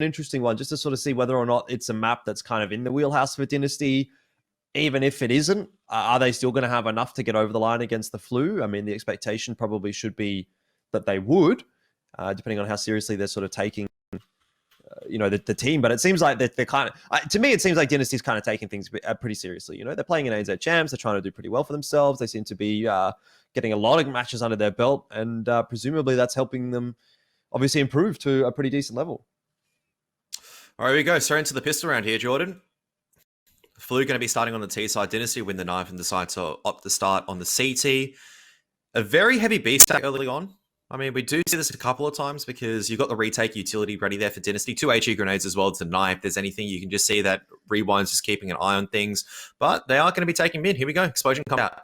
interesting one, just to sort of see whether or not it's a map that's kind of in the wheelhouse for Dynasty. Even if it isn't, are they still going to have enough to get over the line against the Flu? I mean, the expectation probably should be that they would, depending on how seriously they're sort of taking, the team. But it seems like they're kind of, to me, it seems like Dynasty's kind of taking things pretty seriously. They're playing in ANZ Champs. They're trying to do pretty well for themselves. They seem to be getting a lot of matches under their belt, and presumably that's helping them obviously improve to a pretty decent level. All right, here we go. Straight into the pistol round here, Jordan. Flu going to be starting on the T side. Dynasty win the knife and decide to opt to start on the CT. A very heavy B stack early on. I mean, we do see this a couple of times because you've got the retake utility ready there for Dynasty. 2 HE grenades as well to knife. If there's anything, you can just see that Rewind's just keeping an eye on things. But they are going to be taking mid. Here we go. Explosion come out.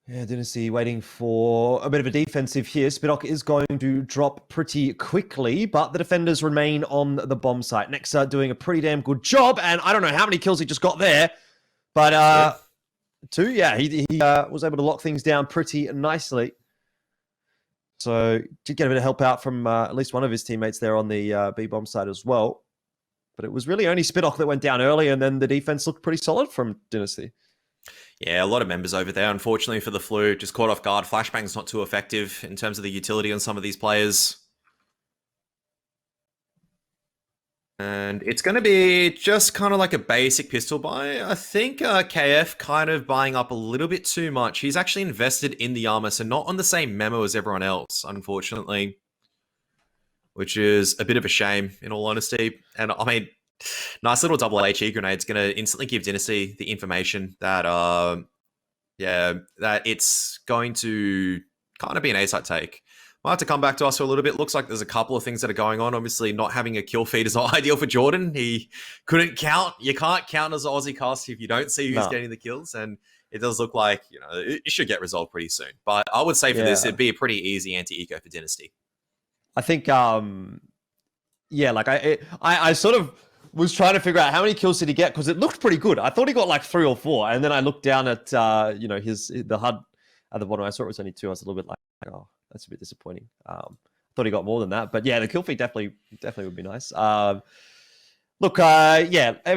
Yeah, Dynasty waiting for a bit of a defensive here. Spidok is going to drop pretty quickly, but the defenders remain on the bomb site. Nexa doing a pretty damn good job, and I don't know how many kills he just got there, but 2, yeah, he was able to lock things down pretty nicely. So did get a bit of help out from at least one of his teammates there on the B bomb side as well. But it was really only Spidok that went down early, and then the defense looked pretty solid from Dynasty. Yeah, a lot of members over there. Unfortunately for the Flu, just caught off guard. Flashbang's not too effective in terms of the utility on some of these players. And it's going to be just kind of like a basic pistol buy. I think KF kind of buying up a little bit too much. He's actually invested in the armor, so not on the same memo as everyone else, unfortunately. Which is a bit of a shame, in all honesty. And I mean, nice little double HE grenade's going to instantly give Dynasty the information that, that it's going to kind of be an A-side take. Might have to come back to us for a little bit. Looks like there's a couple of things that are going on. Obviously, not having a kill feed is not ideal for Jordan. He couldn't count. You can't count as an Aussie cast if you don't see who's getting the kills. And it does look like, it should get resolved pretty soon. But I would say for this, it'd be a pretty easy anti-eco for Dynasty. I think, I sort of was trying to figure out how many kills did he get, because it looked pretty good. I thought he got like 3 or 4, and then I looked down at the HUD at the bottom. I saw it was only 2. I was a little bit like, oh, that's a bit disappointing. Thought he got more than that, but yeah, the kill feed definitely would be nice. I mean,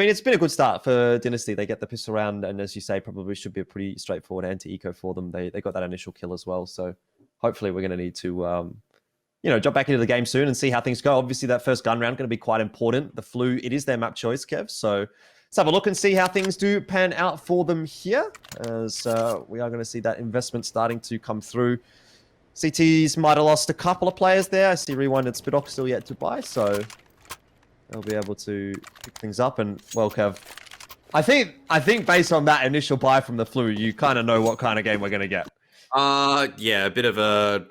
it's been a good start for Dynasty. They get the pistol round, and as you say, probably should be a pretty straightforward anti-eco for them. They got that initial kill as well, so hopefully we're going to need to jump back into the game soon and see how things go. Obviously, that first gun round going to be quite important. The Flu, it is their map choice, Kev. So let's have a look and see how things do pan out for them here, as we are going to see that investment starting to come through. CTs might have lost a couple of players there. I see Rewind and Spidok still yet to buy, so they'll be able to pick things up. And, well, Kev, I think based on that initial buy from the Flu, you kind of know what kind of game we're going to get. Yeah, a bit of a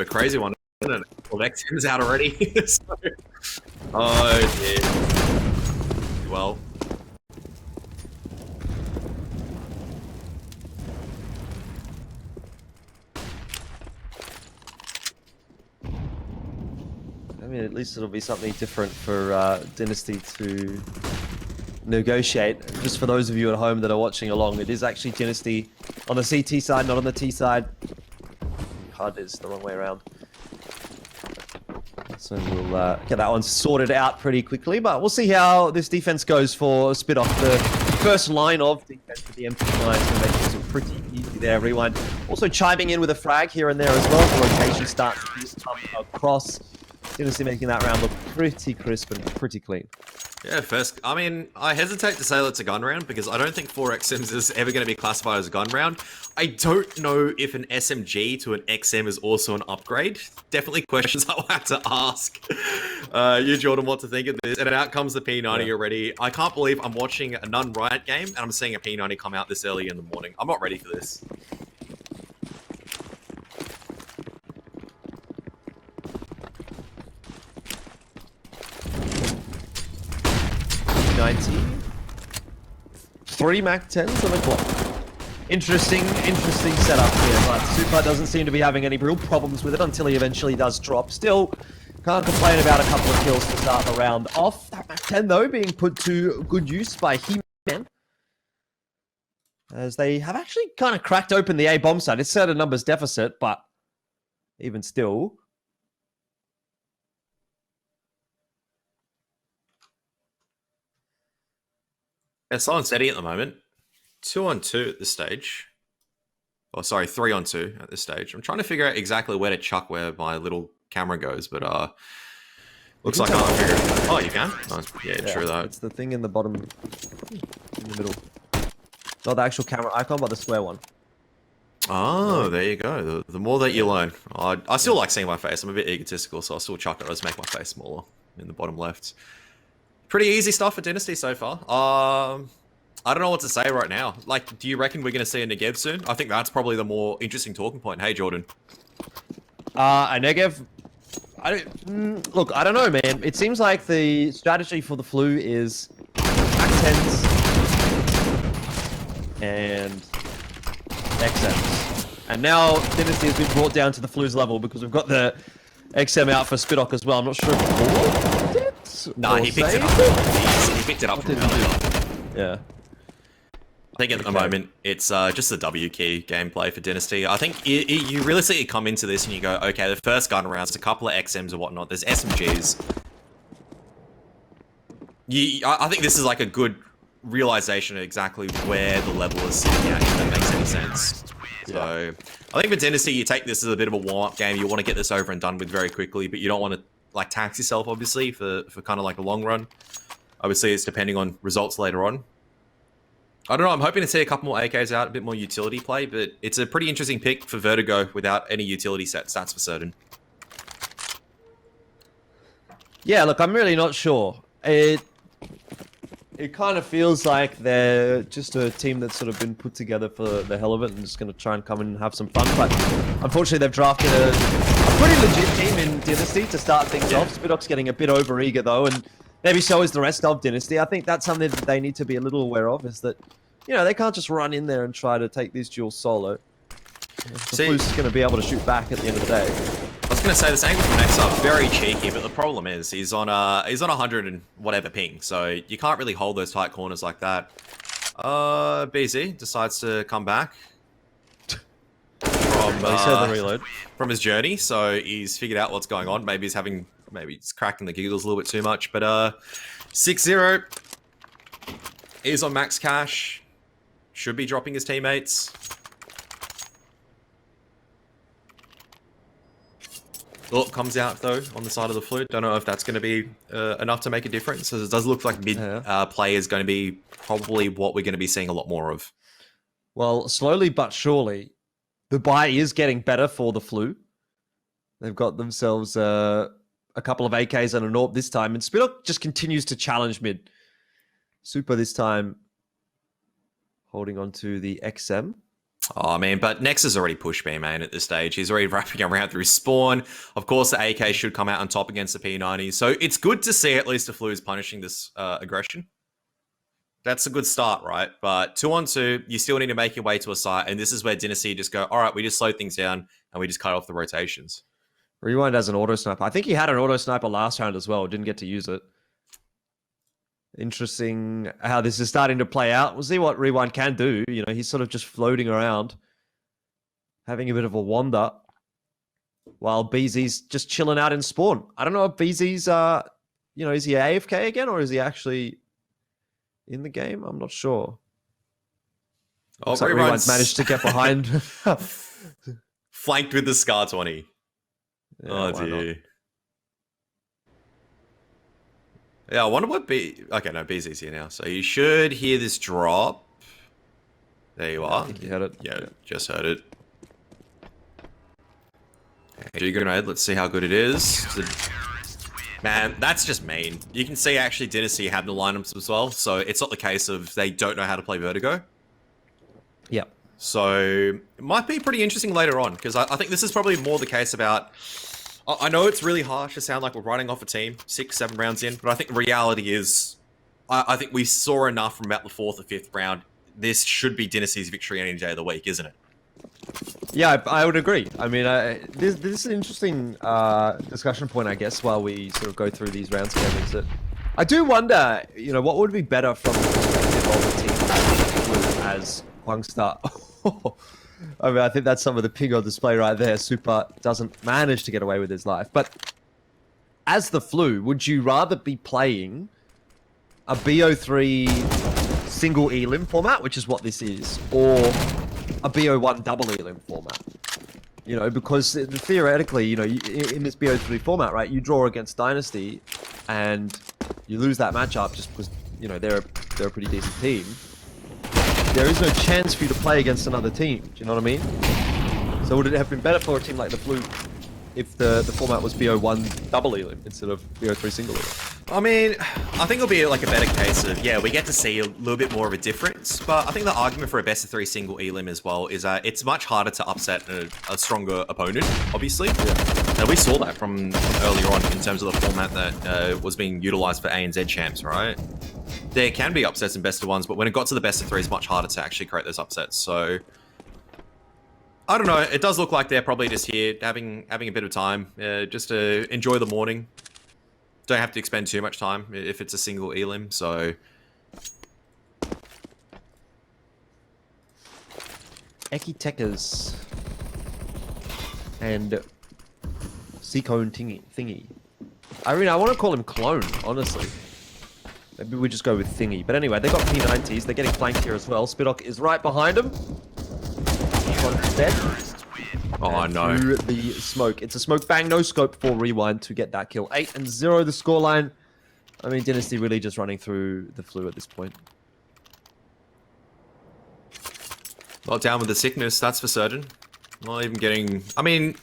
crazy one, isn't it? Well, XM's out already. So, oh, dear. Well. I mean, at least it'll be something different for Dynasty to negotiate. Just for those of you at home that are watching along, it is actually Dynasty on the CT side, not on the T side. HUD is the wrong way around. So we'll get that one sorted out pretty quickly, but we'll see how this defense goes for Spidok. The first line of defense for the MP9 is going to make things pretty easy there. Rewind also chiming in with a frag here and there as well. The rotation starts to come across. Dynasty making that round look pretty crisp and pretty clean. Yeah, first, I mean, I hesitate to say it's a gun round because I don't think 4XMs is ever going to be classified as a gun round. I don't know if an SMG to an XM is also an upgrade. Definitely questions I'll have to ask you, Jordan, what to think of this. And out comes the P90 already. I can't believe I'm watching a Nun Riot game and I'm seeing a P90 come out this early in the morning. I'm not ready for this. Three Mac-10s on the clock. Interesting setup here, but Super doesn't seem to be having any real problems with it until he eventually does drop. Still, can't complain about a couple of kills to start the round off. That Mac-10, though, being put to good use by He-Man, as they have actually kind of cracked open the A bomb side. It's set a numbers deficit, but even still, It's slow and steady at the moment. 2-on-2 at this stage. Oh, sorry, 3-on-2 at this stage. I'm trying to figure out exactly where to chuck where my little camera goes, but looks like I can't figure it out. Oh, you can? Oh, yeah, true though. It's the thing in the bottom, in the middle. Not the actual camera icon, but the square one. Oh, there you go. The more that you learn. I still like seeing my face. I'm a bit egotistical, so I'll still chuck it. I'll just make my face smaller in the bottom left. Pretty easy stuff for Dynasty so far. I don't know what to say right now. Like, do you reckon we're going to see a Negev soon? I think that's probably the more interesting talking point. Hey, Jordan. A Negev. Look, I don't know, man. It seems like the strategy for the Flu is Mac-10s and XMs. And now Dynasty has been brought down to the Flu's level because we've got the XM out for Spidok as well. I'm not sure if he did. Nah, he picked it up. He picked it up from earlier. Yeah. I think at the moment, it's just the W key gameplay for Dynasty. I think you realistically come into this and you go, okay, the first gun rounds, a couple of XMs and whatnot, there's SMGs. I think this is like a good realization of exactly where the level is sitting at, if that makes any sense. Yeah. So, I think for Dynasty, you take this as a bit of a warm-up game. You want to get this over and done with very quickly, but you don't want to like tax yourself, obviously, for kind of like a long run. Obviously, it's depending on results later on. I don't know, I'm hoping to see a couple more AKs out, a bit more utility play, but it's a pretty interesting pick for Vertigo without any utility sets, that's for certain. Yeah, look, I'm really not sure. It kind of feels like they're just a team that's sort of been put together for the hell of it and just going to try and come in and have some fun. But unfortunately, they've drafted a pretty legit team in Dynasty to start things off. Spidok's getting a bit over-eager, though, and maybe so is the rest of Dynasty. I think that's something that they need to be a little aware of, is that, you know, they can't just run in there and try to take these duels solo. The Flu's going to be able to shoot back at the end of the day. I was going to say, this angle from Nex are very cheeky, but the problem is he's on 100 and whatever ping, so you can't really hold those tight corners like that. BZ decides to come back from his journey, so he's figured out what's going on. Maybe he's cracking the giggles a little bit too much, but 6-0 is on max cash. Should be dropping his teammates. Oh, comes out though on the side of the Flu. Don't know if that's going to be enough to make a difference. It does look like mid play is going to be probably what we're going to be seeing a lot more of. Well, slowly but surely, the buy is getting better for the Flu. They've got themselves a couple of AKs and an AWP this time, and Spidok just continues to challenge mid. Super this time, holding on to the XM. Oh, man, but Nex has already pushed B, man, at this stage. He's already wrapping around through spawn. Of course, the AK should come out on top against the P90. So it's good to see at least the Flu is punishing this aggression. That's a good start, right? But 2-on-2, you still need to make your way to a site. And this is where Dynasty just go, all right, we just slow things down and we just cut off the rotations. Rewind has an auto sniper. I think he had an auto sniper last round as well. Didn't get to use it. Interesting how this is starting to play out. We'll see what Rewind can do. You know, he's sort of just floating around, having a bit of a wander, while BZ's just chilling out in spawn. I don't know if BZ's, you know, is he AFK again or is he actually in the game? I'm not sure. Oh, like Rewind's managed to get behind. Flanked with the Scar 20. Yeah, oh, dear. Yeah, I wonder what Okay, no, BZ's here now. So you should hear this drop. There you are. I think you heard it. Yeah, just heard it. G grenade, let's see how good it is. Man, that's just mean. You can see actually Dynasty have the lineups as well, so it's not the case of they don't know how to play Vertigo. Yep. So it might be pretty interesting later on, because I think this is probably more the case about... I know it's really harsh to sound like we're running off a team 6-7 rounds in, but I think the reality is, I think we saw enough from about the 4th or 5th round. This should be Dynasty's victory any day of the week, isn't it? Yeah, I would agree. I mean, this is an interesting discussion point, I guess, while we sort of go through these rounds again. Is that I do wonder, you know, what would be better from the perspective of the team as Huangstar. I mean, I think that's some of the ping on display right there. Super doesn't manage to get away with his life. But as the Flu, would you rather be playing a BO3 single elim format, which is what this is, or a BO1 double elim format. You know, because theoretically, you know, in this BO3 format, right, you draw against Dynasty and you lose that matchup just because, you know, they're a pretty decent team. There is no chance for you to play against another team. Do you know what I mean? So would it have been better for a team like the Flu if the format was BO1 double elim instead of BO3 single elim? I mean, I think it'll be like a better case of, yeah, we get to see a little bit more of a difference, but I think the argument for a best of 3 single elim as well is that it's much harder to upset a stronger opponent, obviously. Yeah. And we saw that from earlier on in terms of the format that was being utilized for ANZ champs, right? There can be upsets in best of 1s, but when it got to the best of 3, it's much harder to actually create those upsets, so... I don't know, it does look like they're probably just here having a bit of time, just to enjoy the morning. Don't have to expend too much time if it's a single elim, so... Eki-Tekers and Seacone Thingy. I mean, I want to call him Clone, honestly. Maybe we just go with Thingy. But anyway, they got P90s. They're getting flanked here as well. Spidok is right behind him. Dead. Oh no. Through the smoke. It's a smoke bang, no scope for Rewind to get that kill. 8-0 the scoreline. I mean, Dynasty really just running through the Flu at this point. Not down with the sickness, that's for certain. Not even getting... I mean,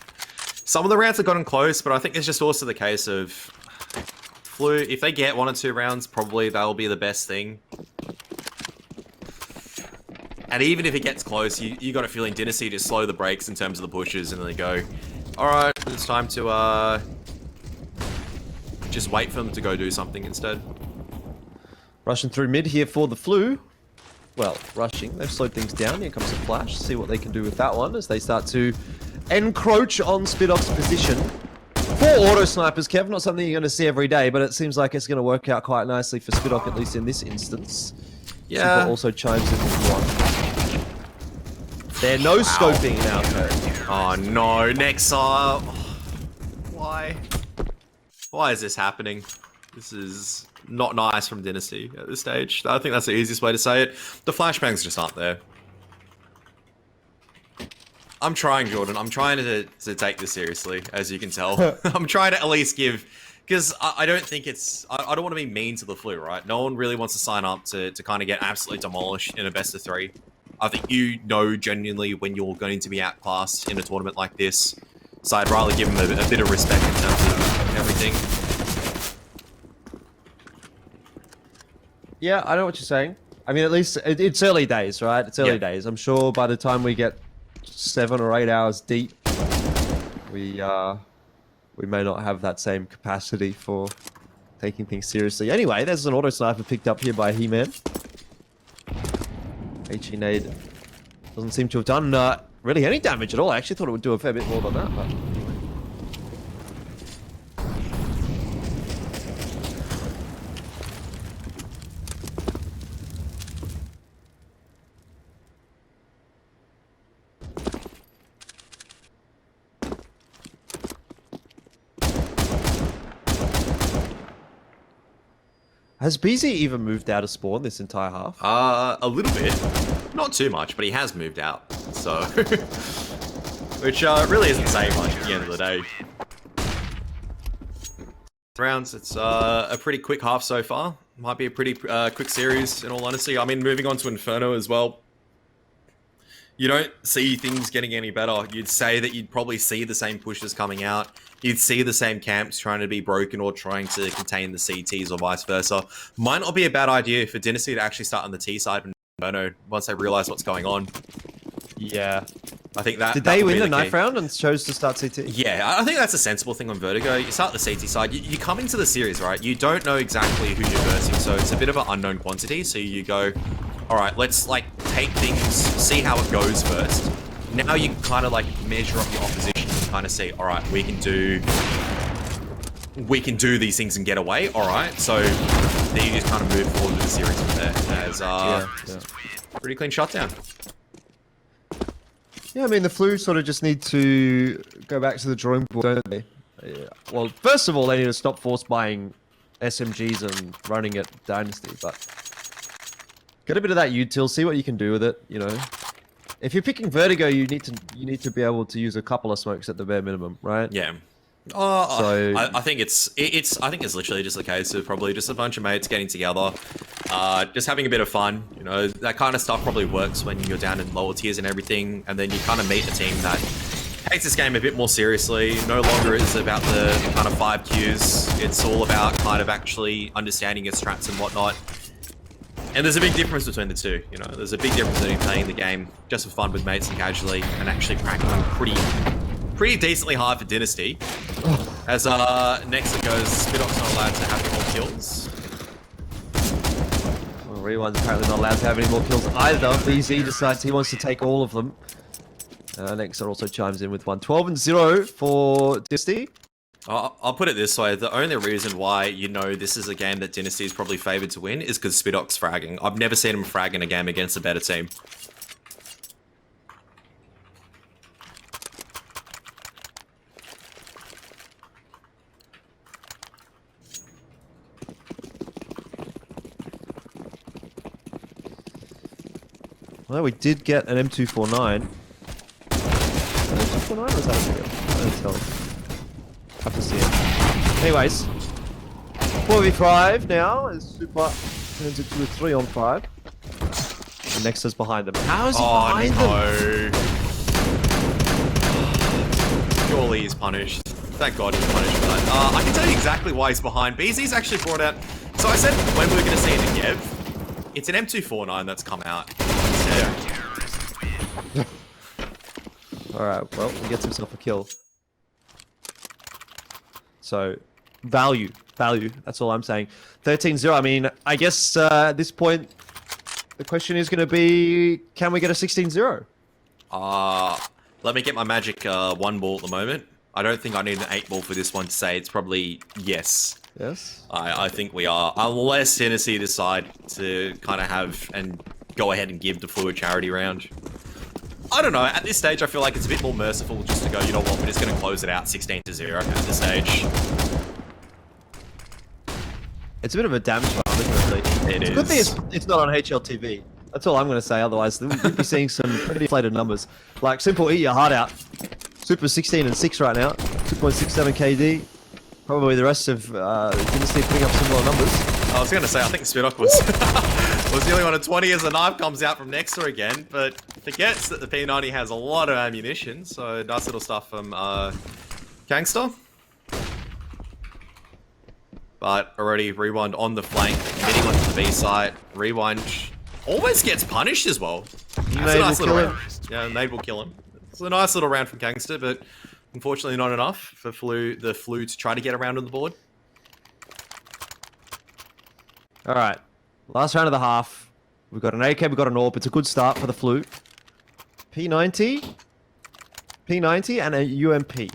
some of the rounds have gotten close, but I think it's just also the case of... Flu, if they get 1 or 2 rounds, probably that'll be the best thing. And even if it gets close, you got a feeling Dynasty just slow the brakes in terms of the pushes, and then they go, alright, it's time to just wait for them to go do something instead. Rushing through mid here for the Flu. Well, rushing. They've slowed things down. Here comes a flash. See what they can do with that one as they start to encroach on Spidok's position. 4 auto snipers, Kev. Not something you're going to see every day, but it seems like it's going to work out quite nicely for Spidok, at least in this instance. Yeah. Super also chimes in with one. They're no scoping now, Kev. Oh no, Nexa. Why? Why is this happening? This is not nice from Dynasty at this stage. I think that's the easiest way to say it. The flashbangs just aren't there. I'm trying, Jordan. I'm trying to take this seriously, as you can tell. I'm trying to at least give... Because I don't think it's... I don't want to be mean to the Flu, right? No one really wants to sign up to kind of get absolutely demolished in a best of 3. I think you know genuinely when you're going to be outclassed in a tournament like this. So I'd rather give them a bit of respect in terms of everything. Yeah, I know what you're saying. I mean, at least it's early days, right? It's early days. I'm sure by the time we get 7 or 8 hours deep, we may not have that same capacity for taking things seriously. Anyway, there's an auto sniper picked up here by He-Man. HE nade doesn't seem to have done really any damage at all. I actually thought it would do a fair bit more than that, but anyway. Has BZ even moved out of spawn this entire half? A little bit. Not too much, but he has moved out. So... Which really isn't saying much at the end of the day. Rounds, it's a pretty quick half so far. Might be a pretty quick series, in all honesty. I mean, moving on to Inferno as well. You don't see things getting any better. You'd say that you'd probably see the same pushes coming out. You'd see the same camps trying to be broken or trying to contain the CTs or vice versa. Might not be a bad idea for Dynasty to actually start on the T side and Inferno once they realize what's going on. Yeah. I think that... Did they win the knife round and chose to start CT? Yeah, I think that's a sensible thing on Vertigo. You start the CT side. You come into the series, right? You don't know exactly who you're versing, so it's a bit of an unknown quantity. So you go, all right, let's like take things, see how it goes first. Now you can kind of like measure up your opposition and kind of say, all right, we can do these things and get away. All right, so then you just kind of move forward with the series from there as pretty clean shutdown. Yeah, I mean, the Flu sort of just need to go back to the drawing board, don't they? Yeah. Well, first of all, they need to stop force buying SMGs and running at Dynasty, but Get a bit of that util, see what you can do with it, you know. If you're picking Vertigo, you need to be able to use a couple of smokes at the bare minimum, right? Yeah. So I think it's literally just a case of probably just a bunch of mates getting together, just having a bit of fun. You know, that kind of stuff probably works when you're down in lower tiers and everything, and then you kind of meet a team that takes this game a bit more seriously. No longer is it about the kind of 5 Qs. It's all about kind of actually understanding your strats and whatnot. And there's a big difference between the two. You know, there's a big difference between playing the game just for fun with mates and casually, and actually practicing pretty decently hard for Dynasty. As next it goes, Spidok's not allowed to have any more kills. Well, Rewind's apparently not allowed to have any more kills either. BZ decides he wants to take all of them. Next also chimes in with 1. 12-0 for Dynasty. I'll put it this way, the only reason why you know this is a game that Dynasty is probably favoured to win is because Spidok's fragging. I've never seen him frag in a game against a better team. Well, we did get an M249. M249 or was that a real? I don't tell. Have to see it. Anyways, 4v5 now as Super turns it to a 3-on-5. And Nexa's behind them. How is he behind them? Surely he's punished. Thank God he's punished for that. I can tell you exactly why he's behind. BZ's actually brought out... So I said when we were going to see it in Yev, it's an M249 that's come out. Alright, well, he gets himself a kill. So, value. That's all I'm saying. 13-0, I mean, I guess at this point, the question is going to be, can we get a 16-0? Let me get my magic 1 ball at the moment. I don't think I need an 8 ball for this one to say it's probably yes. Yes? I think we are. Unless Tennessee decide to kind of have and go ahead and give the Fluid charity round. I don't know, at this stage I feel like it's a bit more merciful just to go, you know what, we're just going to close it out 16-0 at this stage. It's a bit of a damage farm, isn't it? It is. Good thing it's not on HLTV. That's all I'm going to say, otherwise we'd be seeing some pretty inflated numbers. Like, Simple, eat your heart out. Super 16-6 right now, 2.67 KD. Probably the rest of Dynasty putting up similar numbers. I was going to say, I think Spidok was was the only one at 20 as the knife comes out from Nexa again, but forgets that the P90 has a lot of ammunition, so nice little stuff from Gangster. But already Rewind on the flank, getting onto the B site. Rewind almost gets punished as well. That's a nice little round. Yeah, Nade will kill him. It's a nice little round from Gangster, but unfortunately not enough for the Flu to try to get around on the board. Alright, last round of the half. We've got an AK, we've got an AWP. It's a good start for the Flu. P90 and a UMP.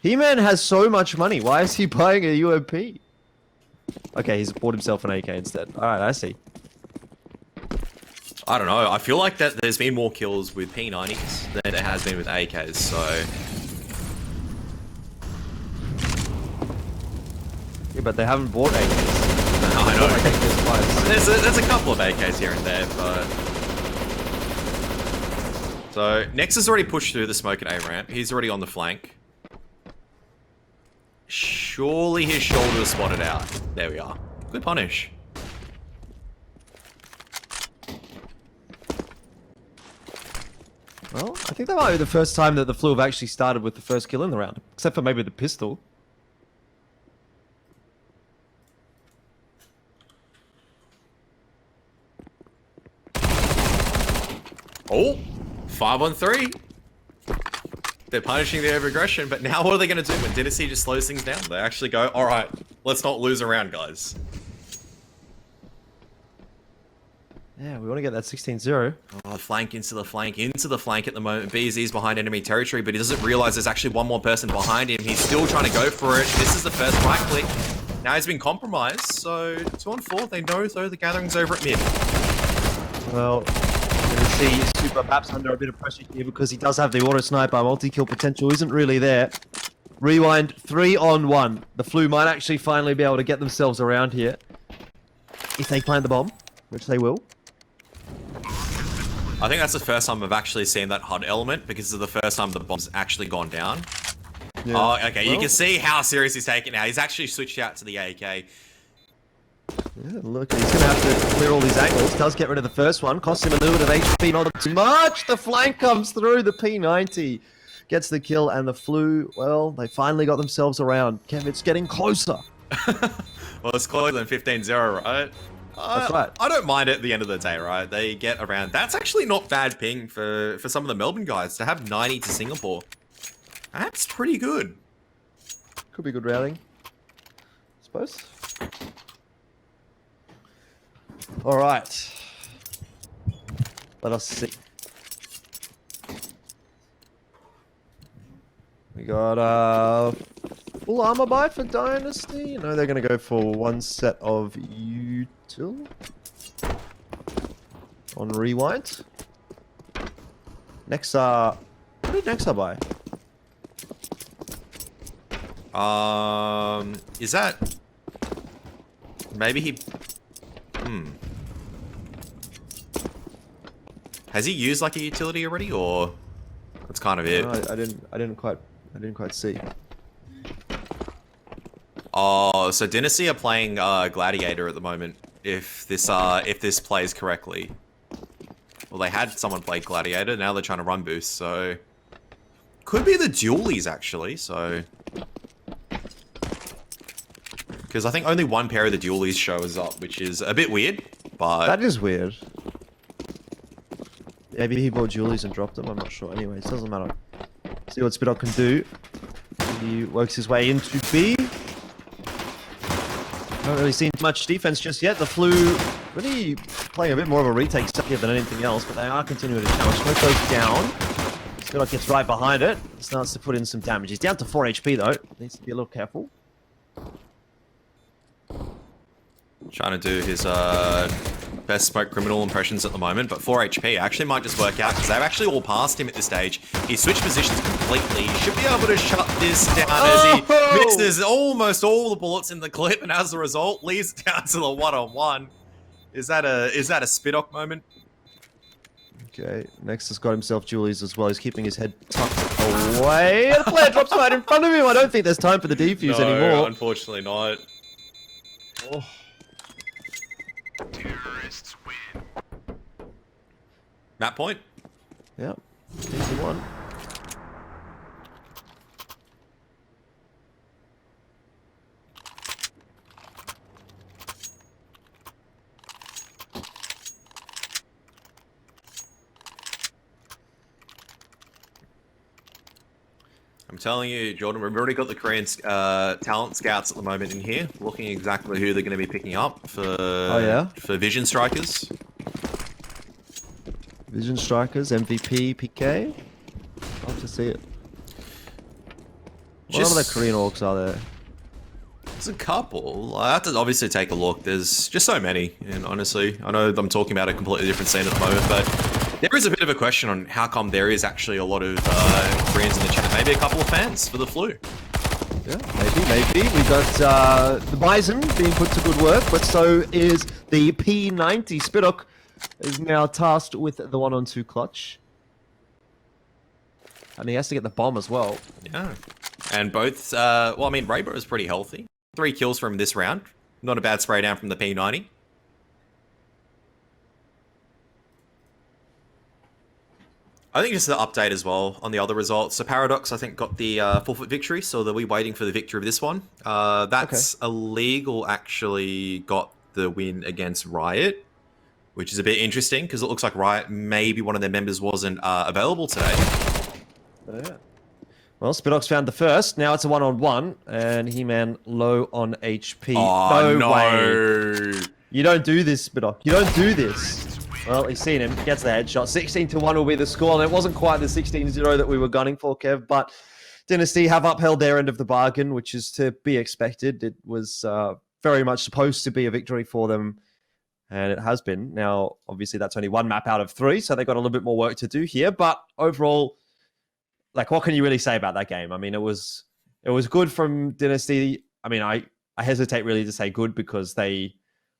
He-Man has so much money. Why is he buying a UMP? Okay, he's bought himself an AK instead. Alright, I see. I don't know. I feel like that there's been more kills with P90s than there has been with AKs, so... Yeah, but they haven't bought AKs. I know. There's a couple of AKs here and there, but... So, Nex has already pushed through the smoke at A-ramp. He's already on the flank. Surely his shoulder is spotted out. There we are. Good punish. Well, I think that might be the first time that the Flu have actually started with the first kill in the round. Except for maybe the pistol. Oh, 5-on-3. They're punishing the overaggression, but now what are they going to do when Dynasty just slows things down? They actually go, alright, let's not lose a round, guys. Yeah, we want to get that 16-0. Oh, flank into the flank at the moment. BZ's behind enemy territory, but he doesn't realize there's actually one more person behind him. He's still trying to go for it. This is the first right click. Now he's been compromised, so 2-on-4. They know, though, the gathering's over at mid. Well, we're going to see Super perhaps under a bit of pressure here because he does have the auto sniper. Multi-kill potential isn't really there. Rewind 3-on-1. The Flu might actually finally be able to get themselves around here if they plant the bomb. which they will. I think that's the first time I've actually seen that HUD element because it's the first time the bomb's actually gone down. Yeah. Oh, okay. Well, you can see how serious he's taking it now. He's actually switched out to the AK. Yeah, look, he's going to have to clear all these angles. Does get rid of the first one. Costs him a little bit of HP, not too much. The flank comes through. The P90 gets the kill, and the Flu, well, they finally got themselves around. Kev, it's getting closer. Well, it's closer than 15-0, right? That's right. I don't mind it at the end of the day, right? They get around. That's actually not bad ping for some of the Melbourne guys to have 90 to Singapore. That's pretty good. Could be good routing, I suppose. All right. Let us see. We got full armor buy for Dynasty. You know they're going to go for one set of util on rewind. Nexa, what did Nexa buy? Is that maybe he? Has he used like a utility already, or that's kind of it? No, I didn't quite see. Oh, so Dynasty are playing Gladiator at the moment. If this plays correctly, well, they had someone play Gladiator. Now they're trying to run boost, so could be the dualies actually. So because I think only one pair of the dualies shows up, which is a bit weird. But that is weird. Maybe he bought dualies and dropped them. I'm not sure. Anyways, doesn't matter. See what Spidok can do. He works his way into B. Haven't really seen much defense just yet. The Flu really playing a bit more of a retake stuff here than anything else, but they are continuing to challenge. Smoke goes down. Spidok gets right behind it. Starts to put in some damage. He's down to 4 HP though. Needs to be a little careful. Trying to do his best smoke criminal impressions at the moment, but 4 HP actually might just work out because they've actually all passed him at this stage. He switched positions completely. He should be able to shut this down as he misses almost all the bullets in the clip, and as a result, leaves it down to the one-on-one. Is that a Spidok moment? Okay, next has got himself dualies as well. He's keeping his head tucked away. The player drops right in front of him. I don't think there's time for the defuse anymore. Unfortunately not. Oh. Terrorists win. Map point. Yep. Easy one. I'm telling you, Jordan, we've already got the Korean talent scouts at the moment in here, looking exactly who they're going to be picking up for Vision Strikers. Vision Strikers, MVP, PK. Love to see it. What other Korean orcs are there? There's a couple. I have to obviously take a look. There's just so many, and honestly, I know I'm talking about a completely different scene at the moment, but there is a bit of a question on how come there is actually a lot of Koreans in the chat. Maybe a couple of fans for the Flu. Yeah, maybe. We got the Bison being put to good work, but so is the P90. Spidok is now tasked with the 1-on-2 clutch. And he has to get the bomb as well. Yeah. And both, well, I mean, Rainbow is pretty healthy. 3 kills from this round. Not a bad spray down from the P90. I think just the update as well on the other results. So Paradox, I think, got the forfeit victory, so they'll be waiting for the victory of this one. That's Illegal actually got the win against Riot, which is a bit interesting because it looks like Riot, maybe one of their members wasn't available today. Yeah. Well, Spidok's found the first. Now it's a 1-on-1, and He-Man low on HP. Oh, no way. You don't do this, Spidok. You don't do this. Well, he's seen him. Gets the headshot. 16-1 will be the score, and it wasn't quite the 16-0 that we were gunning for, Kev, but Dynasty have upheld their end of the bargain, which is to be expected. It was very much supposed to be a victory for them, and it has been. Now, obviously, that's only 1 map out of 3, so they've got a little bit more work to do here, but overall, like, what can you really say about that game? I mean, it was good from Dynasty. I mean, I hesitate really to say good because they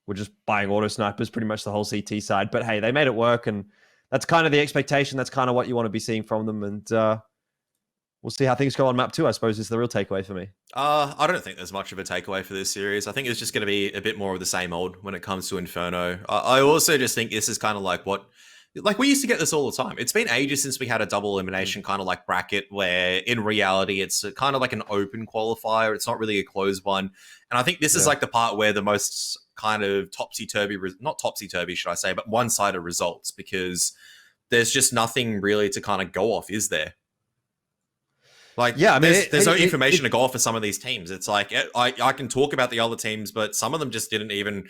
were just buying auto snipers pretty much the whole CT side. But hey, they made it work, and that's kind of the expectation. That's kind of what you want to be seeing from them, and we'll see how things go on map 2, I suppose, is the real takeaway for me. I don't think there's much of a takeaway for this series. I think it's just going to be a bit more of the same old when it comes to Inferno. I also just think this is kind of like we used to get this all the time. It's been ages since we had a double elimination kind of like bracket where in reality it's kind of like an open qualifier. It's not really a closed one. And I think this is like the part where the most kind of topsy-turvy, not topsy-turvy, should I say, but one-sided results, because there's just nothing really to kind of go off, is there? Like, yeah, I mean, there's no information to go off for some of these teams. It's like, I can talk about the other teams, but some of them just didn't even,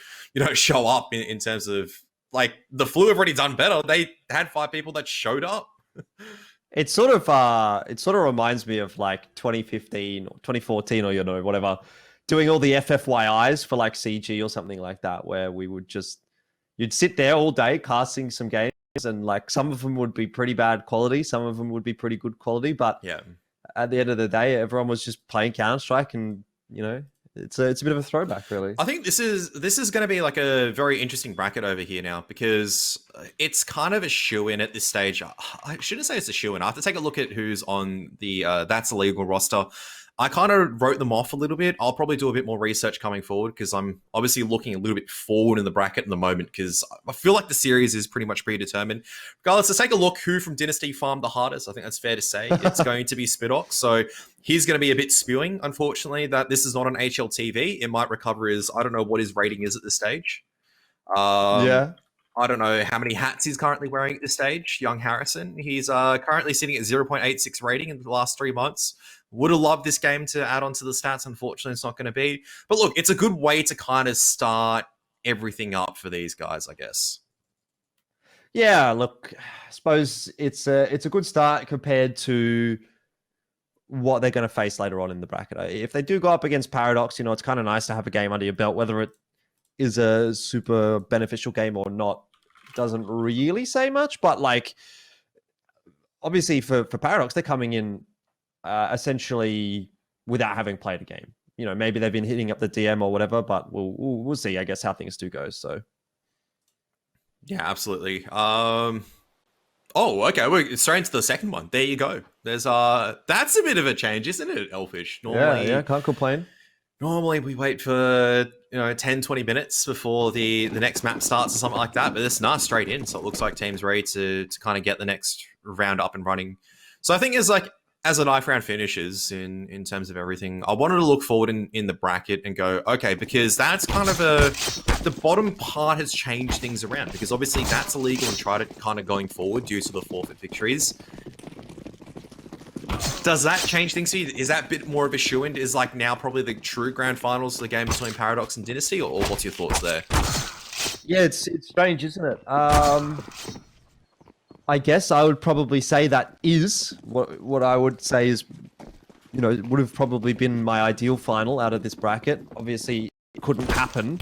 show up in terms of, like, the Flu have already done better. They had 5 people that showed up. It sort of reminds me of like 2015 or 2014 or whatever, doing all the FFYIs for like CG or something like that, where we would you'd sit there all day casting some games, and like some of them would be pretty bad quality, some of them would be pretty good quality, but yeah, at the end of the day, everyone was just playing Counter-Strike, and it's a bit of a throwback, really. I think this is going to be like a very interesting bracket over here now, because it's kind of a shoe-in at this stage. I shouldn't say it's a shoe-in. I have to take a look at who's on the That's Illegal roster. I kind of wrote them off a little bit. I'll probably do a bit more research coming forward, because I'm obviously looking a little bit forward in the bracket at the moment, because I feel like the series is pretty much predetermined. Regardless, let's take a look who from Dynasty farmed the hardest. I think that's fair to say. It's going to be Spidox. So he's going to be a bit spewing, unfortunately, that this is not on HLTV. It might recover his, I don't know what his rating is at this stage. Yeah. I don't know how many hats he's currently wearing at this stage. Young Harrison. He's currently sitting at 0.86 rating in the last 3 months. Would have loved this game to add on to the stats. Unfortunately, it's not going to be. But look, it's a good way to kind of start everything up for these guys, I guess. Yeah, look, I suppose it's a good start compared to what they're going to face later on in the bracket. If they do go up against Paradox, it's kind of nice to have a game under your belt. Whether it is a super beneficial game or not doesn't really say much. But like, obviously for Paradox, they're coming in essentially without having played a game. Maybe they've been hitting up the DM or whatever, but we'll see, I guess, how things do go. So yeah, absolutely. Oh, okay. We're straight into the second one. There you go. There's that's a bit of a change, isn't it, Elfish? Normally, yeah, can't complain. Normally we wait for 10, 20 minutes before the next map starts or something like that, but it's nice straight in. So it looks like team's ready to kind of get the next round up and running. So I think as the knife round finishes in terms of everything, I wanted to look forward in the bracket and go, okay, because that's kind of the bottom part has changed things around, because obviously that's illegal and tried it kind of going forward due to the forfeit victories. Does that change things for you? Is that a bit more of a shoe-in? Is like now probably the true grand finals, the game between Paradox and Dynasty, or what's your thoughts there? Yeah, it's strange, isn't it? I guess I would probably say that is what I would say is, would have probably been my ideal final out of this bracket. Obviously, it couldn't happen,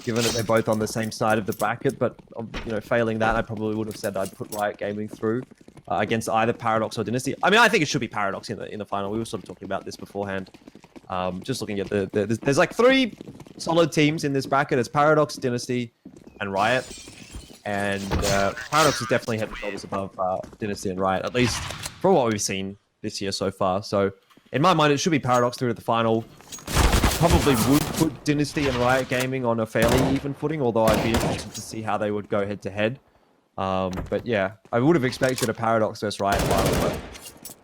given that they're both on the same side of the bracket. But failing that, I probably would have said I'd put Riot Gaming through against either Paradox or Dynasty. I mean, I think it should be Paradox in the final. We were sort of talking about this beforehand. Just looking at there's like 3 solid teams in this bracket. It's Paradox, Dynasty, and Riot. And Paradox is definitely head and shoulders above Dynasty and Riot, at least from what we've seen this year so far. So in my mind, it should be Paradox through to the final. Probably would put Dynasty and Riot Gaming on a fairly even footing, although I'd be interested to see how they would go head to head. But yeah, I would have expected a Paradox versus Riot final, but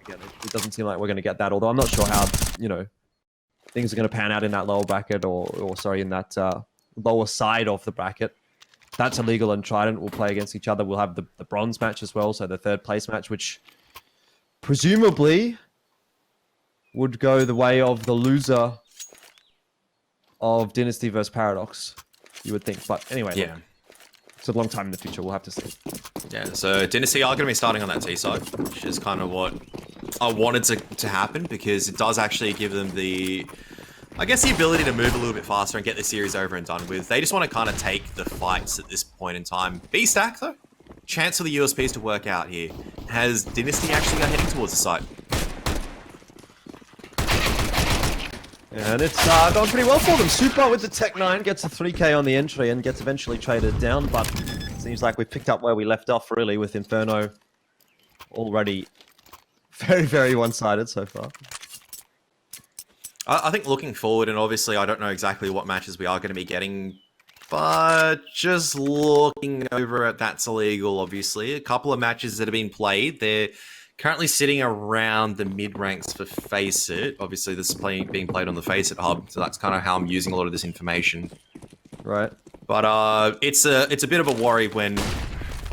again, it doesn't seem like we're going to get that, although I'm not sure how, things are going to pan out in that lower bracket or sorry, in that lower side of the bracket. That's Illegal and Trident will play against each other. We'll have the bronze match as well, so the third place match, which presumably would go the way of the loser of Dynasty versus Paradox, you would think. But anyway, yeah, look, it's a long time in the future. We'll have to see. Yeah, so Dynasty are going to be starting on that T side, which is kind of what I wanted to happen, because it does actually give them the ability to move a little bit faster and get the series over and done with. They just want to kind of take the fights at this point in time. B-Stack, though, chance for the USPs to work out here. Has Dynasty actually heading towards the site? And it's going pretty well for them. Super with the Tech 9 gets a 3k on the entry and gets eventually traded down, but it seems like we've picked up where we left off, really, with Inferno already very, very one-sided so far. I think looking forward, and obviously I don't know exactly what matches we are going to be getting, but just looking over at That's Illegal, obviously, a couple of matches that have been played, they're currently sitting around the mid-ranks for Face It. Obviously, this is being played on the Face It hub, so that's kind of how I'm using a lot of this information. Right. But it's a bit of a worry when...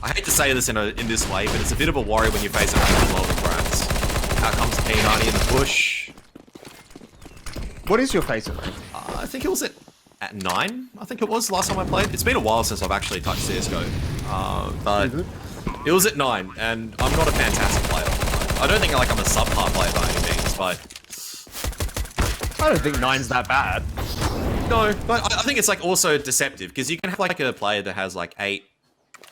I hate to say this in this way, but it's a bit of a worry when you face a rank below the grass. Out comes P90 in the push. What is your Face It rank? I think it was at 9, I think it was, last time I played. It's been a while since I've actually touched CSGO. But it was at 9, and I'm not a fantastic player. I don't think I'm a subpar player by any means, but... I don't think 9's that bad. No, but I think it's like also deceptive, because you can have like a player that has like 8...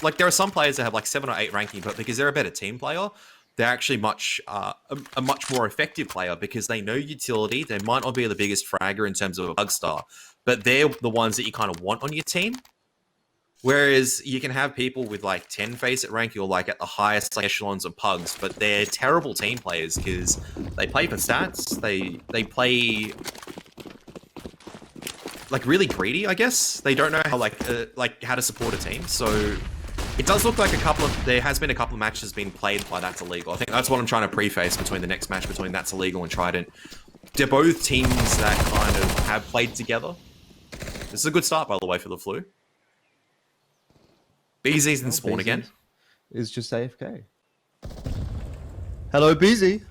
Like there are some players that have like 7 or 8 ranking, but because they're a better team player, they're actually a much more effective player because they know utility. They might not be the biggest fragger in terms of a bug star, but they're the ones that you kind of want on your team. Whereas you can have people with like 10 Face It rank or like at the highest like, echelons of pugs, but they're terrible team players because they play for stats. They play like really greedy, I guess. They don't know how how to support a team. So it does look like there has been a couple of matches being played by That's Illegal. I think that's what I'm trying to preface between the next match between That's Illegal and Trident. They're both teams that kind of have played together. This is a good start, by the way, for the Flu. BZ's in spawn again. Is just AFK. Hello, BZ.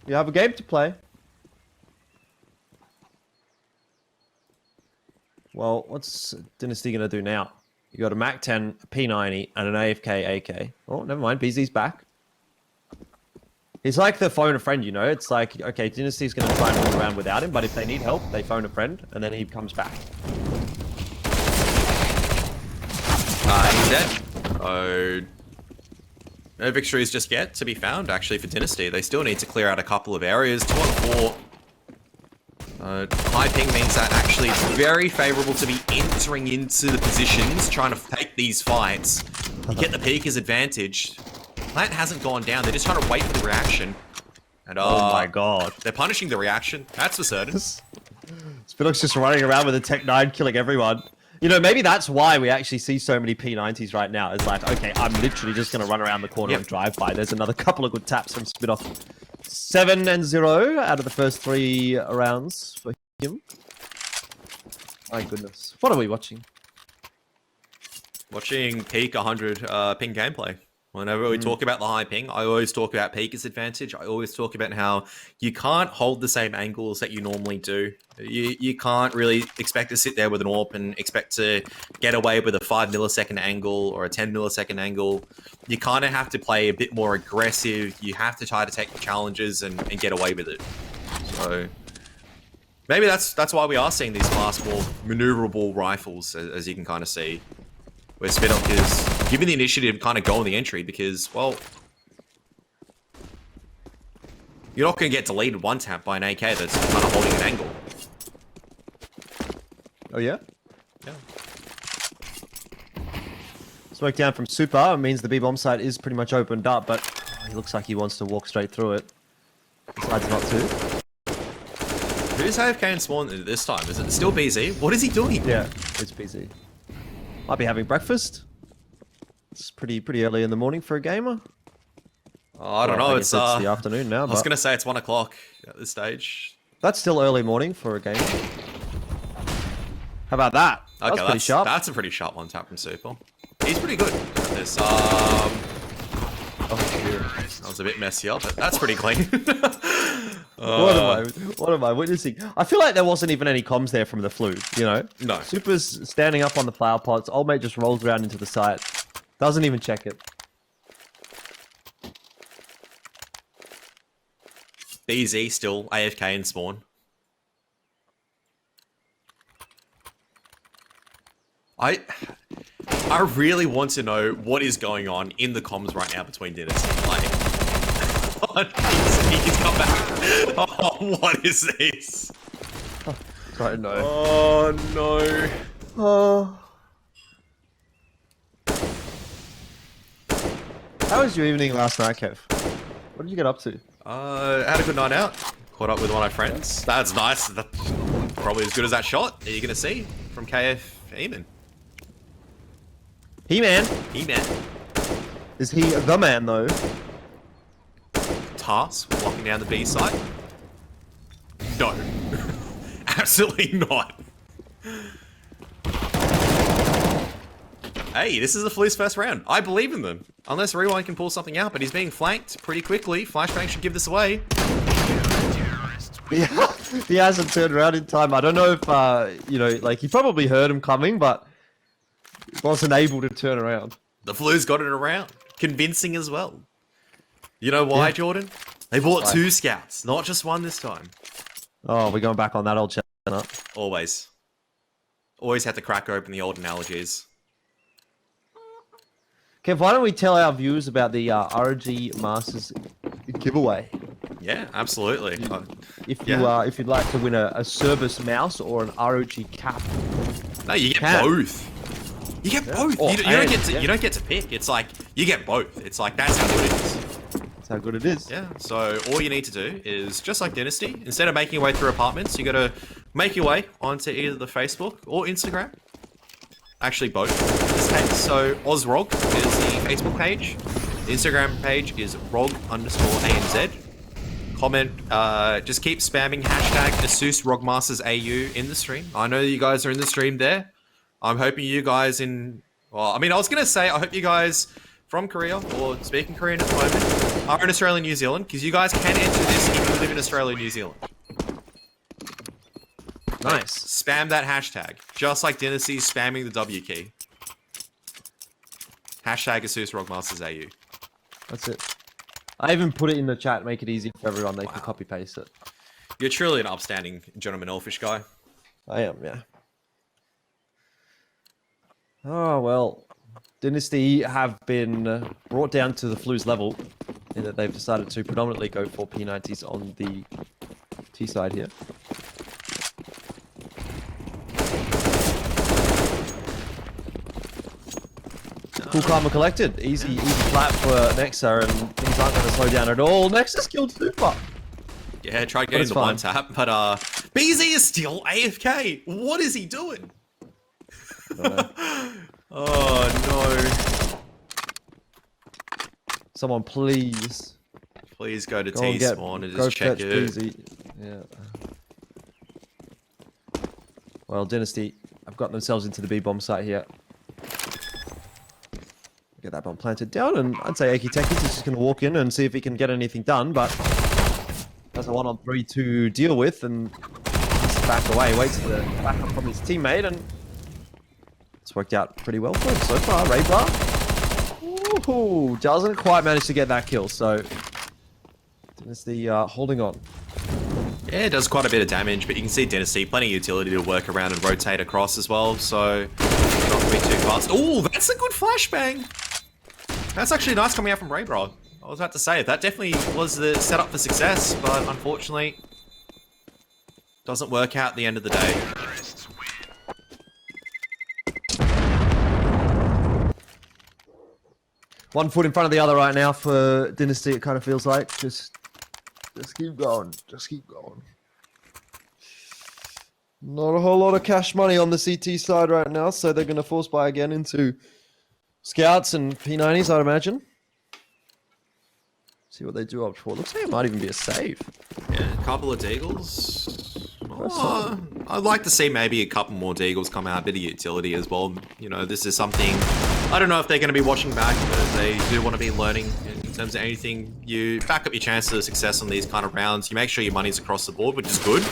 You have a game to play. Well, what's Dynasty going to do now? You got a Mac 10, a P90, and an AFK AK. Oh, never mind. BZ's back. He's like the phone a friend, you know? It's like, okay, Dynasty's going to try and run around without him, but if they need help, they phone a friend, and then he comes back. He's dead. Oh, no victories just yet to be found, actually, for Dynasty. They still need to clear out a couple of areas. 2 on 4. High ping means that actually it's very favorable to be entering into the positions, trying to take these fights. You get the Peeker's advantage. Plant hasn't gone down. They're just trying to wait for the reaction. And oh my god. They're punishing the reaction. That's for certain. Spinock's just running around with a Tech 9 killing everyone. You know, maybe that's why we actually see so many P90s right now. It's like, okay, I'm literally just going to run around the corner and drive by. There's another couple of good taps from Spinock. 7-0 out of the first 3 rounds for him. My goodness. What are we watching? Watching Peak 100 ping gameplay. Whenever we talk about the high ping, I always talk about Peaker's advantage. I always talk about how you can't hold the same angles that you normally do. You can't really expect to sit there with an AWP and expect to get away with a 5 millisecond angle or a 10 millisecond angle. You kind of have to play a bit more aggressive. You have to try to take the challenges and get away with it. So maybe that's why we are seeing these fast, more maneuverable rifles, as you can kind of see. Where Spinock is given the initiative to kind of go on the entry because, well, you're not going to get deleted one tap by an AK that's kind of holding an angle. Oh, yeah? Yeah. Smoke down from Super means the B-bomb site is pretty much opened up, but he looks like he wants to walk straight through it. Decides not to. Who's AFK in spawn this time? Is it still BZ? What is he doing? Yeah, it's BZ. Might be having breakfast. It's pretty early in the morning for a gamer. Oh, I don't know. It's the afternoon now. I was gonna say it's 1 o'clock at this stage. That's still early morning for a gamer. How about that? Okay, that's pretty sharp. That's a pretty sharp one tap from Super. He's pretty good at this. Oh, dear. That was a bit messier, but that's pretty clean. What am I witnessing? I feel like there wasn't even any comms there from the Flu, you know? No. Super's standing up on the flower pots. Old mate just rolls around into the site. Doesn't even check it. BZ still AFK in spawn. I really want to know what is going on in the comms right now between Dynasty. Like, he's come back. Oh, what is this? I know. Oh no. Oh. How was your evening last night, Kev? What did you get up to? Had a good night out. Caught up with one of my friends. That's nice. That's probably as good as that shot that you're gonna see from KF Eamon. He-Man. He-Man. Is he the man, though? Task walking down the B side. No. Absolutely not. Hey, this is the Flu's first round. I believe in them. Unless Rewind can pull something out, but he's being flanked pretty quickly. Flashbang should give this away. Yeah, he hasn't turned around in time. I don't know if, you know, like, he probably heard him coming, but wasn't able to turn around. The Flu's got it around. Convincing as well. You know why, Yeah. Jordan? They bought 2 scouts, not just 1 this time. Oh, we're going back on that old chestnut. Always. Always had to crack open the old analogies. Kev, why don't we tell our viewers about the ROG Masters giveaway? Yeah, absolutely. If Yeah. if you'd like to win a Cerberus mouse or an ROG cap. No, you get Can. both. You get both. Oh, You don't get to pick. It's like you get both. It's like that's how good it is. That's how good it is. Yeah. So all you need to do is just like Dynasty. Instead of making your way through apartments, you got to make your way onto either the Facebook or Instagram. Actually, both in this case. So ROG is the Facebook page. The Instagram page is ROG_ANZ. Comment, just keep spamming hashtag Asus ROGMastersAU in the stream. I know you guys are in the stream there. I'm hoping you guys well, I mean, I was going to say, I hope you guys from Korea or speaking Korean at the moment are in Australia and New Zealand, because you guys can enter this if you live in Australia and New Zealand. Nice. Spam that hashtag, just like Dynasty spamming the W key. Hashtag Asus ROGMastersAU. That's it. I even put it in the chat, make it easy for everyone. They can copy paste it. You're truly an upstanding gentleman elfish guy. I am, yeah. Oh, well. Dynasty have been brought down to the Flu's level in that they've decided to predominantly go for P90s on the T side here. Cool Karma collected. Easy flat for Nexa, and things aren't going to slow down at all. Nexa's killed Super. Yeah, tried getting the fine. one tap, but BZ is still AFK. What is he doing? Oh no. Someone please. Please go to Go and T get, spawn and go just check catch it. BZ. Yeah. Well, Dynasty have got themselves into the B-bomb site here. Get that bomb planted down, and I'd say Akitekis is just going to walk in and see if he can get anything done, but has a 1-on-3 to deal with, and just back away, waits for the backup from his teammate, and it's worked out pretty well for him so far. Rayblar, ooh, doesn't quite manage to get that kill, so Dynasty holding on. Yeah, it does quite a bit of damage, but you can see Dynasty, plenty of utility to work around and rotate across as well, so not going to be too fast. Oh, that's a good flashbang! That's actually nice coming out from Raybro. I was about to say, that definitely was the setup for success, but unfortunately, doesn't work out at the end of the day. One foot in front of the other right now for Dynasty, it kind of feels like. Just keep going. Just keep going. Not a whole lot of cash money on the CT side right now, so they're going to force buy again into Scouts and P90s, I'd imagine. See what they do up for. Looks like it might even be a save. Yeah, a couple of Deagles. Oh, I'd like to see maybe a couple more Deagles come out, a bit of utility as well. You know, this is something, I don't know if they're going to be watching back, but they do want to be learning in terms of anything. You back up your chances of success on these kind of rounds. You make sure your money's across the board, which is good.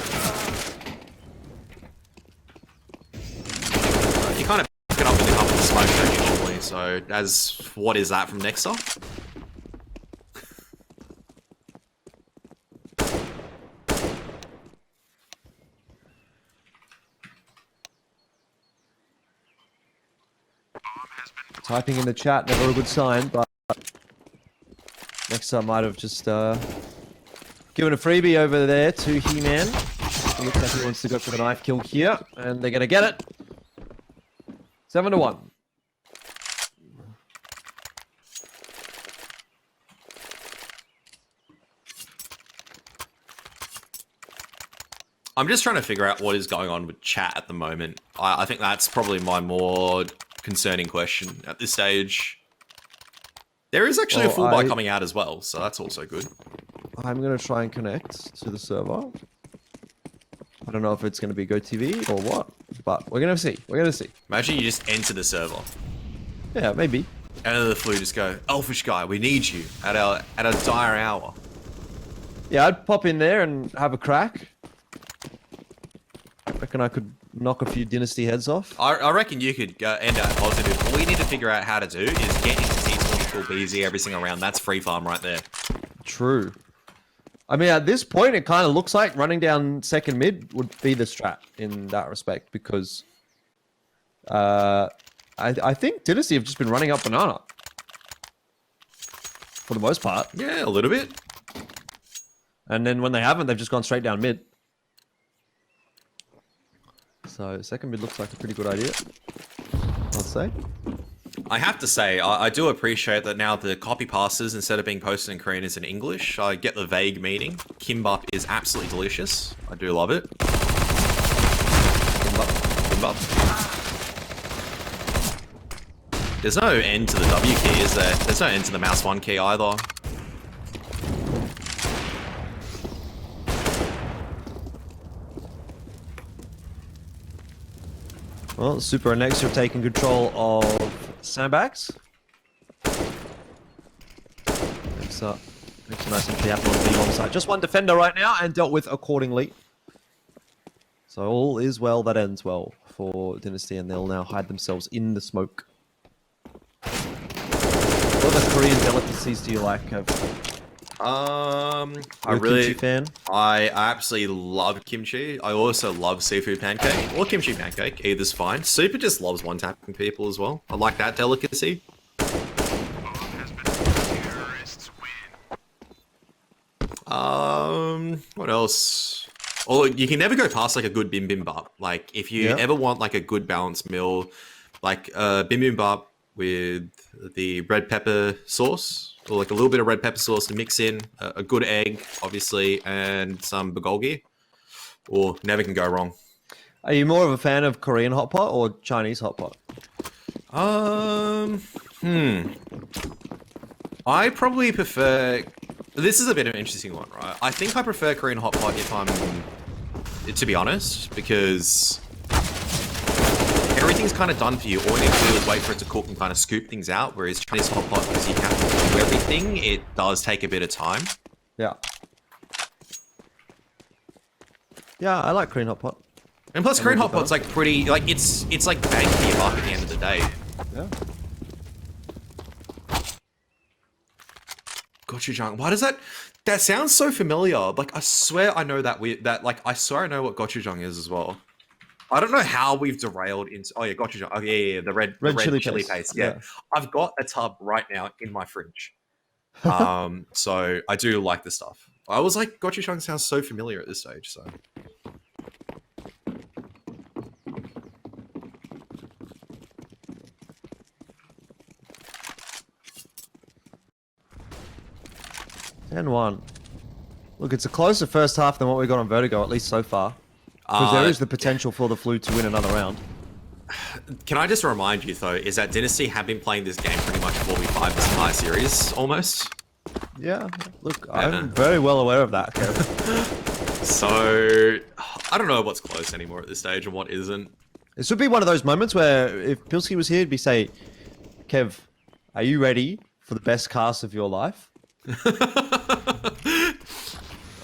You kind of back it up with a couple of smoke, don't you, normally? So, what is that from Nexa? Typing in the chat, never a good sign, but Nexa might have just given a freebie over there to He-Man. It looks like he wants to go for the knife kill here, and they're gonna get it. 7-1. I'm just trying to figure out what is going on with chat at the moment. I think that's probably my more concerning question at this stage. There is actually a full buy coming out as well, so that's also good. I'm going to try and connect to the server. I don't know if it's going to be GoTV or what, but we're going to see. We're going to see. Imagine you just enter the server. Yeah, maybe. And then the Flu just go, Elfish guy, we need you at a dire hour. Yeah, I'd pop in there and have a crack. Reckon I could knock a few Dynasty heads off. I reckon you could end up positive. All we need to figure out how to do is get into T20 kill BZ every single round. That's free farm right there. True. I mean, at this point, it kind of looks like running down second mid would be the strat in that respect, because I think Dynasty have just been running up banana for the most part. Yeah, a little bit. And then when they haven't, they've just gone straight down mid. So second mid looks like a pretty good idea, I'd say. I have to say, I do appreciate that now the copy passes, instead of being posted in Korean, is in English. I get the vague meaning. Kimbap is absolutely delicious. I do love it. Kimbap. Kimbap. There's no end to the W key, is there? There's no end to the mouse 1 key either. Well, Super and Next have taken control of sandbags. Makes a nice entry happen on the B-bomb side. Just one defender right now and dealt with accordingly. So all is well that ends well for Dynasty, and they'll now hide themselves in the smoke. What other Korean delicacies do you like, Kev? Kimchi fan? I absolutely love kimchi. I also love seafood pancake or kimchi pancake. Either's fine. Super just loves one-tapping people as well. I like that delicacy. What else? Oh, you can never go past like a good bibimbap. Like if you ever want like a good balanced meal, like bibimbap with the red pepper sauce, or like a little bit of red pepper sauce to mix in, a good egg, obviously, and some bulgogi, or never can go wrong. Are you more of a fan of Korean hot pot or Chinese hot pot? I probably prefer... This is a bit of an interesting one, right? I think I prefer Korean hot pot if I'm... To be honest, because... everything's kind of done for you. All you need to do is wait for it to cook and kind of scoop things out. Whereas Chinese hot pot, because you have to do everything, it does take a bit of time. Yeah. Yeah, I like Korean hot pot. And plus, Korean hot pot's like pretty, like it's like bang for your buck at the end of the day. Yeah. Gochujang. Why does that? That sounds so familiar. Like I swear I know that I swear I know what gochujang is as well. I don't know how we've derailed into... Oh, yeah, gochujang. Oh, yeah, the red chili paste. Yeah. I've got a tub right now in my fridge. So I do like this stuff. I was like, gochujang sounds so familiar at this stage, so... And 1. Look, it's a closer first half than what we got on Vertigo, at least so far. Because there is the potential for the Flu to win another round. Can I just remind you, though, is that Dynasty have been playing this game pretty much 4v5 this entire series, almost? Yeah, look, I'm very well aware of that, Kev. So, I don't know what's close anymore at this stage and what isn't. This would be one of those moments where if Pilsky was here, he'd be say, Kev, are you ready for the best cast of your life?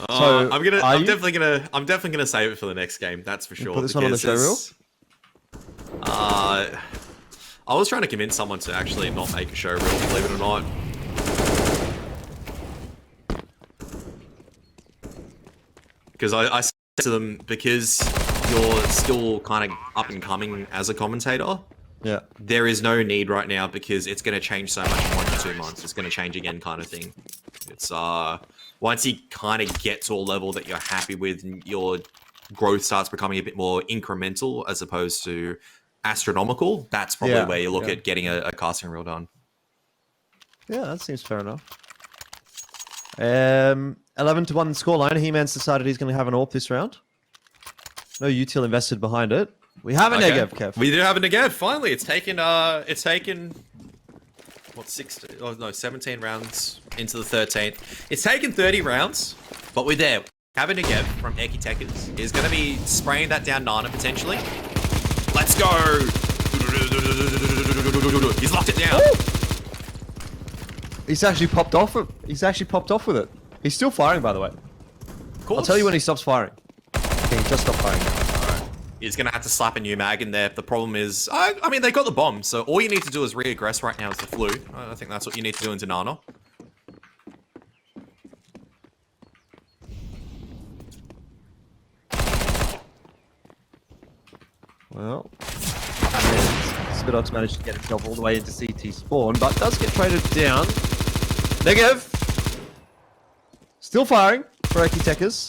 So, I'm definitely gonna save it for the next game. That's for sure. Put this one on the show reel. I was trying to convince someone to actually not make a show reel, believe it or not. Because I said to them, because you're still kind of up and coming as a commentator. Yeah. There is no need right now because it's going to change so much in 1 to 2 months. It's going to change again, kind of thing. It's once you kind of get to a level that you're happy with, and you're growth starts becoming a bit more incremental as opposed to astronomical, that's probably where you look at getting a casting reel done. Yeah, that seems fair enough. 11 to 1 scoreline. He-Man's decided he's going to have an AWP this round. No util invested behind it. We have a Negev, Kev. We do have a Negev. Finally, it's taken what 17 rounds into the 13th. It's taken 30 rounds, but we're there. Have a Negev from Ekitekers is going to be spraying that down Nana potentially. Let's go. He's locked it down. Ooh! He's actually popped off. He's actually popped off with it. He's still firing, by the way. I'll tell you when he stops firing. Okay, he just stopped firing. He's going to have to slap a new mag in there. The problem is, I mean, they got the bomb, so all you need to do is re-aggress right now as the Flu. I think that's what you need to do into Nana. Well, Spidox managed to get himself all the way into CT spawn, but does get traded down. Negev! Still firing for Ekitekers.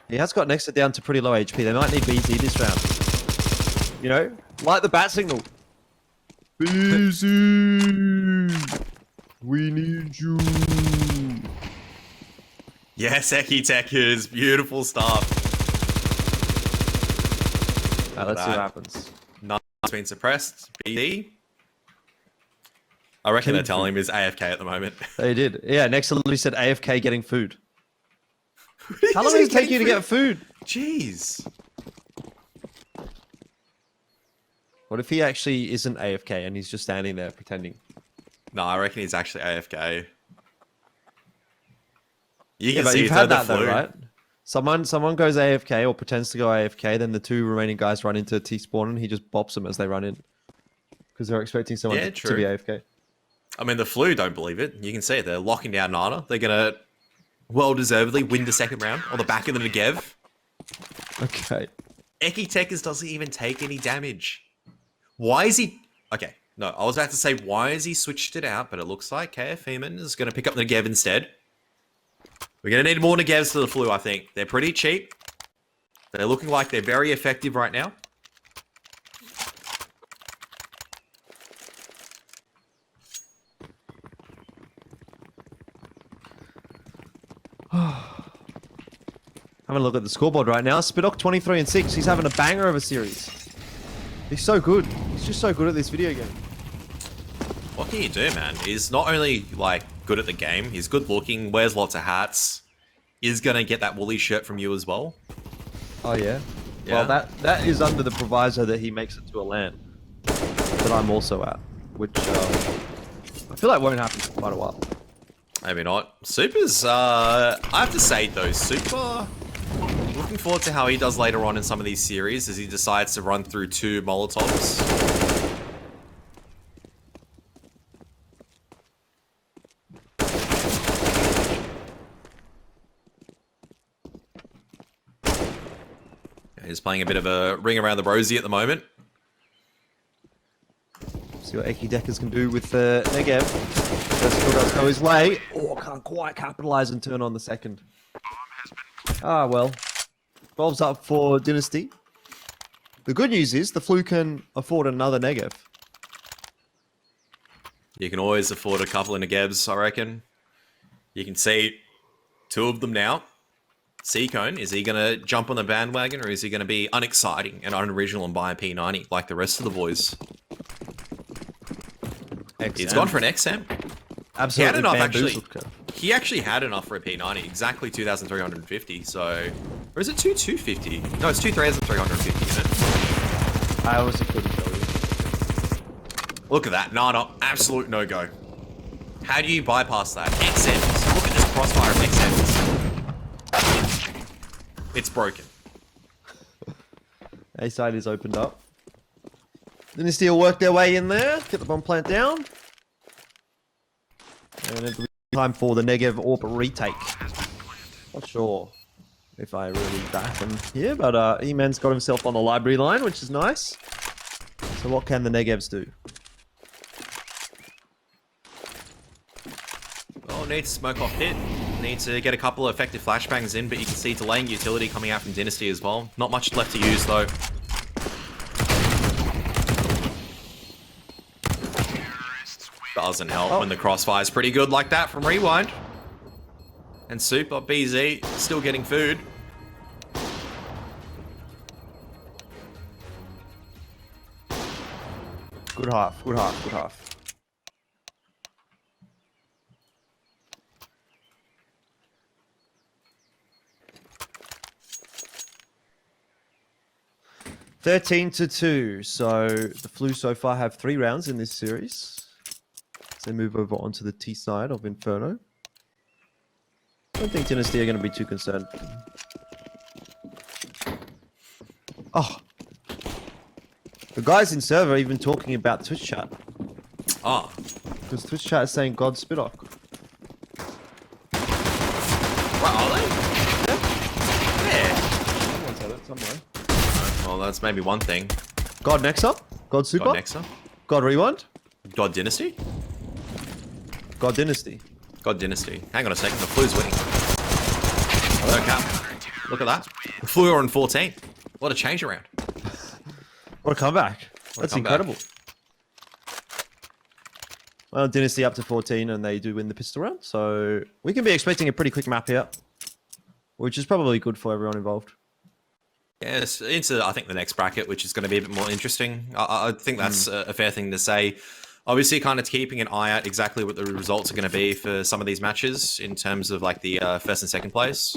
He has got Nexa down to pretty low HP. They might need BZ this round. You know, light the bat signal. BZ! We need you. Yes, Ekitekers. Beautiful stuff. Let's see what happens. None's been suppressed. BD. I reckon they're telling him he's AFK at the moment. They did. Yeah, Nexa literally said AFK getting food. How long does it take you to get food? Jeez. What if he actually isn't AFK and he's just standing there pretending? No, I reckon he's actually AFK. You Yeah, can but see you've he's had that flu. though, right? Someone goes AFK or pretends to go AFK, then the two remaining guys run into T-spawn and he just bops them as they run in. Because they're expecting someone to be AFK. I mean, the Flu don't believe it. You can see it. They're locking down Nana. They're going to well-deservedly win the second round on the back of the Negev. Okay. Ekitekers doesn't even take any damage. Why is he... Okay, no, I was about to say, why has he switched it out? But it looks like KF Eamon is going to pick up the Negev instead. We're going to need more Negevs for the Flu, I think. They're pretty cheap. They're looking like they're very effective right now. Having a look at the scoreboard right now. Spidock 23 and 6. He's having a banger of a series. He's so good. He's just so good at this video game. What can you do, man? He's not only, like, good at the game, he's good looking, wears lots of hats, is going to get that woolly shirt from you as well. Oh, yeah? Well, that is under the proviso that he makes it to a LAN that I'm also at, which I feel like won't happen for quite a while. Maybe not. Super's, I have to say though, Super, looking forward to how he does later on in some of these series as he decides to run through 2 Molotovs. He's playing a bit of a ring around the rosy at the moment. See what Ekitekers can do with Negev. First kill does go his way. Oh, can't quite capitalize and turn on the second. Ah, well. 12's up for Dynasty. The good news is the Flu can afford another Negev. You can always afford a couple of Negevs, I reckon. You can see 2 of them now. Seacone, is he going to jump on the bandwagon or is he going to be unexciting and unoriginal and buy a P90 like the rest of the boys? XM. He's gone for an XM. Absolutely. He had enough, actually. He actually had enough for a P90, exactly 2,350, so... Or is it 2,250? No, it's 2,350, isn't it? I honestly couldn't tell you. Look at that. No, absolute no-go. How do you bypass that? XMs. Look at this crossfire of XMs. It's broken. A side is opened up. Dynasty will work their way in there. Get the bomb plant down. And it'll be time for the Negev AWP retake. Not sure if I really back him here, but E-Man's got himself on the library line, which is nice. So what can the Negevs do? Oh, need to smoke off hit. Need to get a couple of effective flashbangs in, but you can see delaying utility coming out from Dynasty as well. Not much left to use, though. Doesn't help when the crossfire is pretty good like that from Rewind. And Super BZ still getting food. Good half, good half, good half. (13-2). So the Flu so far have 3 rounds in this series. As they move over onto the T side of Inferno. I don't think Dynasty are going to be too concerned. Oh. The guys in server are even talking about Twitch chat. Ah. Because Twitch chat is saying God Spiddock. What are they? Yeah. Someone said it somewhere. Well, that's maybe one thing. God Nexa? God Super? God Nexa? God Rewind? God Dynasty? God Dynasty. God Dynasty. Hang on a second, the Flu's winning. No cap. Look at that. The Flu are on 14. What a change around. What a comeback. That's incredible. Well, Dynasty up to 14 and they do win the pistol round. So we can be expecting a pretty quick map here. Which is probably good for everyone involved. Yes, into I think the next bracket, which is going to be a bit more interesting. I think that's a fair thing to say. Obviously, kind of keeping an eye out exactly what the results are going to be for some of these matches in terms of like the first and second place.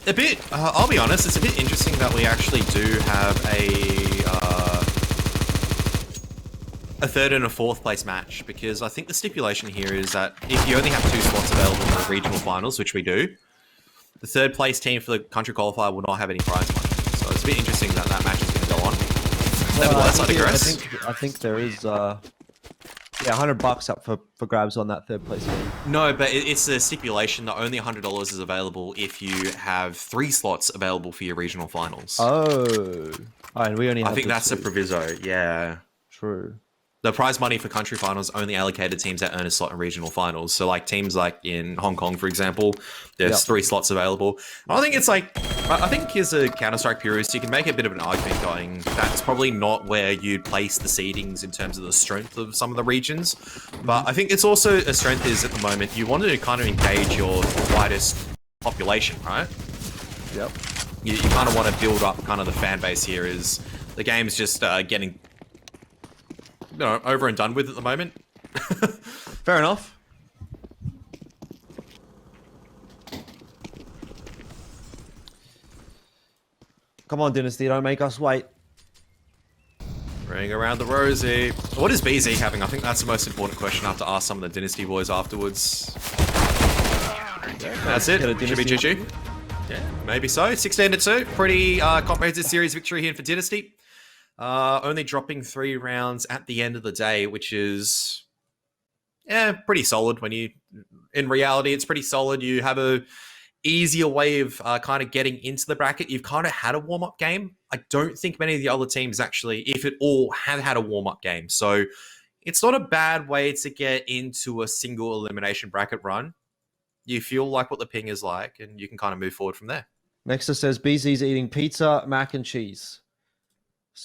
A bit, I'll be honest, it's a bit interesting that we actually do have a third and a fourth place match, because I think the stipulation here is that if you only have 2 slots available for the regional finals, which we do, the third place team for the country qualifier will not have any prize money. So it's a bit interesting that that match is going to go on. Nevertheless, I digress. I think there is $100 up for grabs on that third place game. No, but it's a stipulation that only $100 is available if you have 3 slots available for your regional finals. Oh, and we only have I think that's 2. a proviso, yeah. True. The prize money for country finals only allocated teams that earn a slot in regional finals. So like teams like in Hong Kong, for example, there's 3 slots available. I think it's like, I think here's a Counter-Strike purist. You can make a bit of an argument going, that's probably not where you'd place the seedings in terms of the strength of some of the regions. But I think it's also a strength is at the moment, you want to kind of engage your widest population, right? Yep. You kind of want to build up kind of the fan base here is the game's just getting over and done with at the moment. Fair enough. Come on, Dynasty, don't make us wait. Ring around the rosy. What is BZ having? I think that's the most important question I have to ask some of the Dynasty boys afterwards. That's it. Should be GG. Yeah, maybe so. 16-2. Pretty comprehensive series victory here for Dynasty. Only dropping 3 rounds at the end of the day, which is pretty solid. When you, in reality, it's pretty solid. You have a easier way of kind of getting into the bracket. You've kind of had a warm-up game. I don't think many of the other teams actually, if at all, have had a warm-up game. So it's not a bad way to get into a single elimination bracket run. You feel like what the ping is like, and you can kind of move forward from there. Nexus says BZ's eating pizza, mac and cheese.